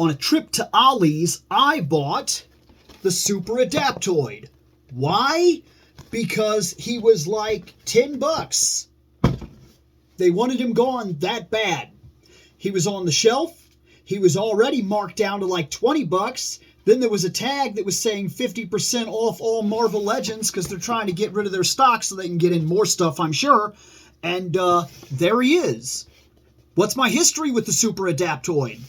on a trip to Ollie's, I bought the Super Adaptoid. Why? Because he was like $10. They wanted him gone that bad. He was on the shelf. He was already marked down to like $20. Then there was a tag that was saying 50% off all Marvel Legends because they're trying to get rid of their stock so they can get in more stuff, I'm sure. And there he is. What's my history with the Super Adaptoid?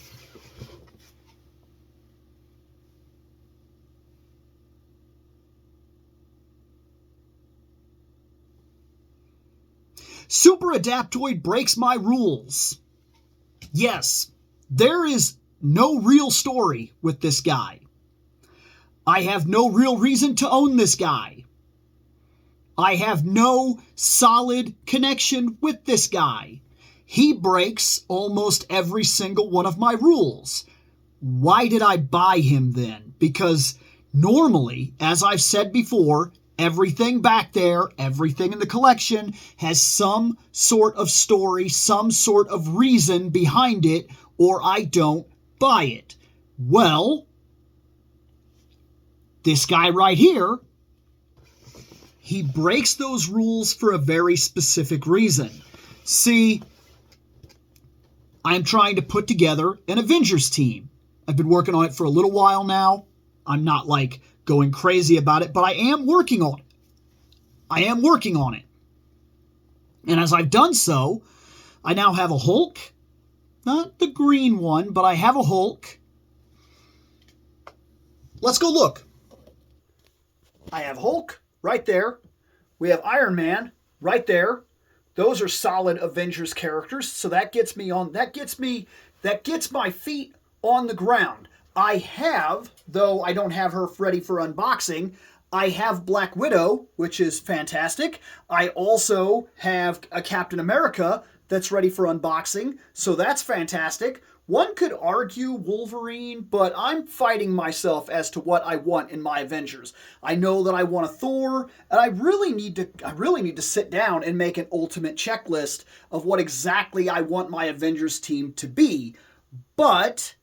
Super Adaptoid breaks my rules. Yes, there is no real story with this guy. I have no real reason to own this guy. I have no solid connection with this guy. He breaks almost every single one of my rules. Why did I buy him then? Because normally, as I've said before, everything back there, everything in the collection has some sort of story, some sort of reason behind it, or I don't buy it. Well, this guy right here, he breaks those rules for a very specific reason. See, I'm trying to put together an Avengers team. I've been working on it for a little while now. I'm not like going crazy about it, but I am working on it. I am working on it. And as I've done so, I now have a Hulk. Not the green one, but I have a Hulk. Let's go look. I have Hulk right there. We have Iron Man right there. Those are solid Avengers characters. So that gets my feet on the ground. I have, though I don't have her ready for unboxing, I have Black Widow, which is fantastic. I also have a Captain America that's ready for unboxing, so that's fantastic. One could argue Wolverine, but I'm fighting myself as to what I want in my Avengers. I know that I want a Thor, and I really need to sit down and make an ultimate checklist of what exactly I want my Avengers team to be. But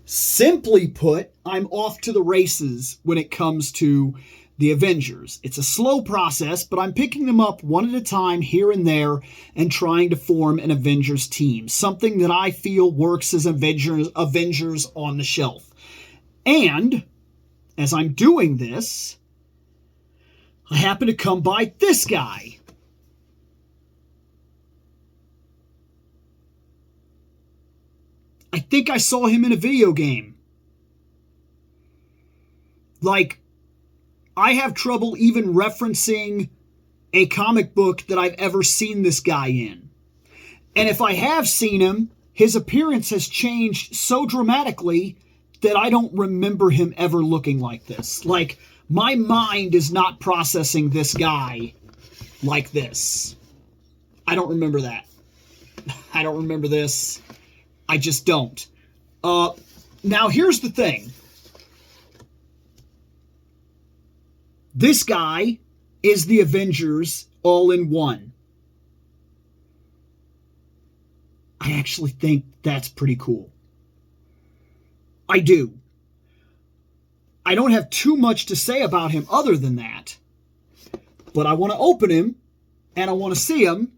simply put, I'm off to the races when it comes to the Avengers. It's a slow process, but I'm picking them up one at a time here and there and trying to form an Avengers team. Something that I feel works as Avengers on the shelf. And as I'm doing this, I happen to come by this guy. I think I saw him in a video game. Like, I have trouble even referencing a comic book that I've ever seen this guy in. And if I have seen him, his appearance has changed so dramatically that I don't remember him ever looking like this. Like, my mind is not processing this guy like this. I don't remember that. I don't remember this. I just don't. Now, here's the thing. This guy is the Avengers all in one. I actually think that's pretty cool. I do. I don't have too much to say about him other than that. But I want to open him, and I want to see him,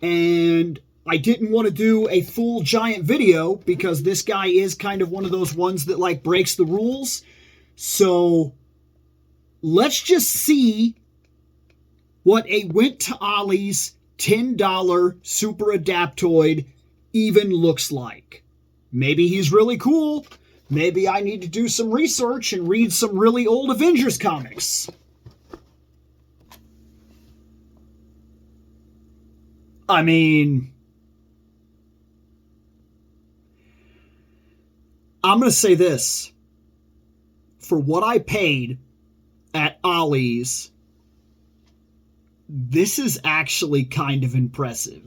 and I didn't want to do a full giant video because this guy is kind of one of those ones that like breaks the rules. So let's just see what a Went to Ollie's $10 Super Adaptoid even looks like. Maybe he's really cool. Maybe I need to do some research and read some really old Avengers comics. I mean, I'm going to say this. For what I paid at Ollie's, this is actually kind of impressive.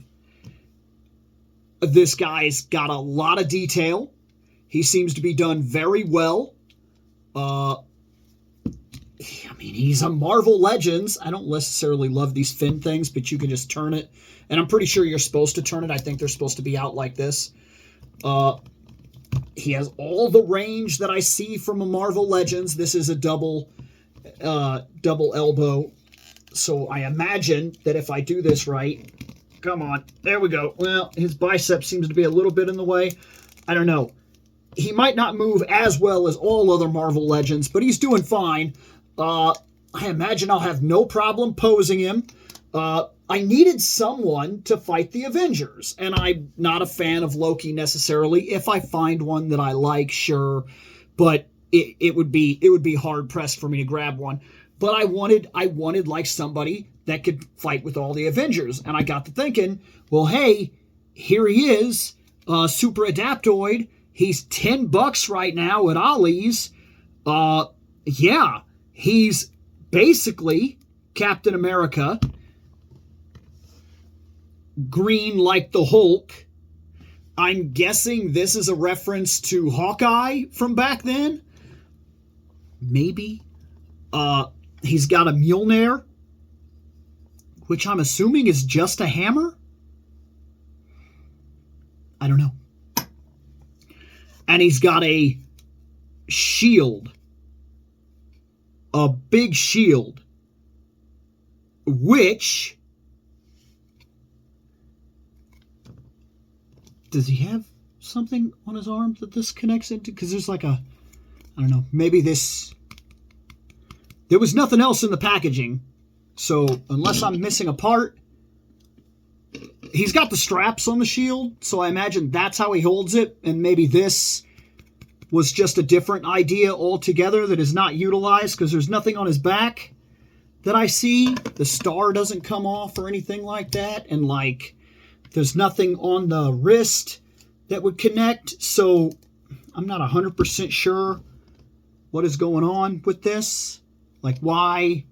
This guy's got a lot of detail. He seems to be done very well. I mean, he's a Marvel Legends. I don't necessarily love these fin things, but you can just turn it. And I'm pretty sure you're supposed to turn it. I think they're supposed to be out like this. He has all the range that I see from a Marvel Legends. This is a double elbow. So I imagine that if I do this right, come on, there we go. Well, his bicep seems to be a little bit in the way. I don't know. He might not move as well as all other Marvel Legends, but he's doing fine. I imagine I'll have no problem posing him. I needed someone to fight the Avengers, and I'm not a fan of Loki necessarily. If I find one that I like, sure, but it would be hard pressed for me to grab one. But I wanted like somebody that could fight with all the Avengers, and I got to thinking, well, hey, here he is, Super Adaptoid. He's $10 right now at Ollie's. Yeah, he's basically Captain America, green like the Hulk. I'm guessing this is a reference to Hawkeye from back then. Maybe. He's got a Mjolnir, which I'm assuming is just a hammer. I don't know. And he's got a shield. A big shield. Which... Does he have something on his arm that this connects into? Because there's like a... I don't know. Maybe this... There was nothing else in the packaging. So, unless I'm missing a part... He's got the straps on the shield, so I imagine that's how he holds it, and maybe this was just a different idea altogether that is not utilized, because there's nothing on his back that I see. The star doesn't come off or anything like that, and like, there's nothing on the wrist that would connect, so I'm not 100% sure what is going on with this, like why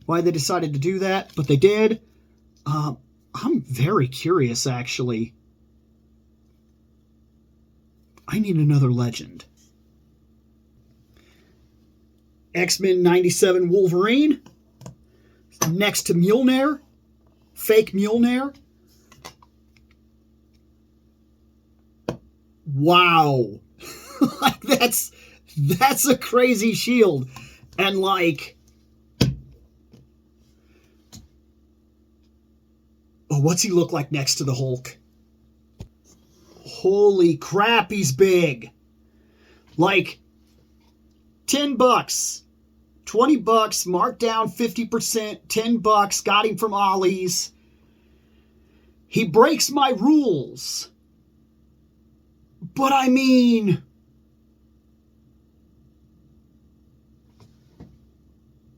they decided to do that, but they did. I'm very curious, actually. I need another legend. X-Men 97 Wolverine. Next to Mjolnir. Fake Mjolnir. Wow. Like, that's a crazy shield. And, like... Oh, what's he look like next to the Hulk? Holy crap, he's big. Like, $10, $20, marked down 50%, $10, got him from Ollie's. He breaks my rules. But I mean...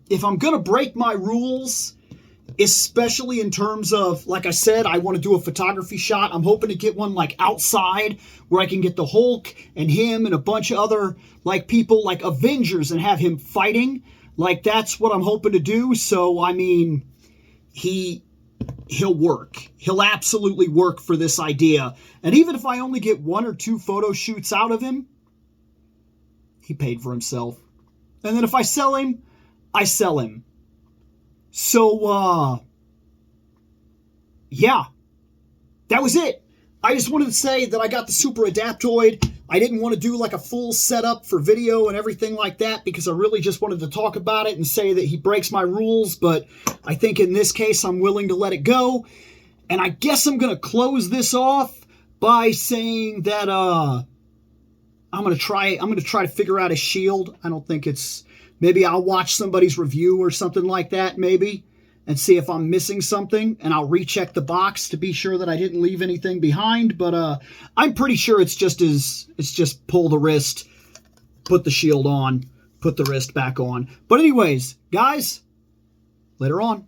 If I'm gonna break my rules... Especially in terms of, like I said, I want to do a photography shot. I'm hoping to get one like outside where I can get the Hulk and him and a bunch of other like people like Avengers and have him fighting. Like that's what I'm hoping to do. So, I mean, he'll work. He'll absolutely work for this idea. And even if I only get 1 or 2 photo shoots out of him, he paid for himself. And then if I sell him, I sell him. So, yeah, that was it. I just wanted to say that I got the Super Adaptoid. I didn't want to do like a full setup for video and everything like that because I really just wanted to talk about it and say that he breaks my rules. But I think in this case, I'm willing to let it go. And I guess I'm going to close this off by saying that, I'm going to try to figure out a shield. I don't think it's... Maybe I'll watch somebody's review or something like that, maybe, and see if I'm missing something, and I'll recheck the box to be sure that I didn't leave anything behind, but I'm pretty sure it's just pull the wrist, put the shield on, put the wrist back on. But anyways, guys, later on.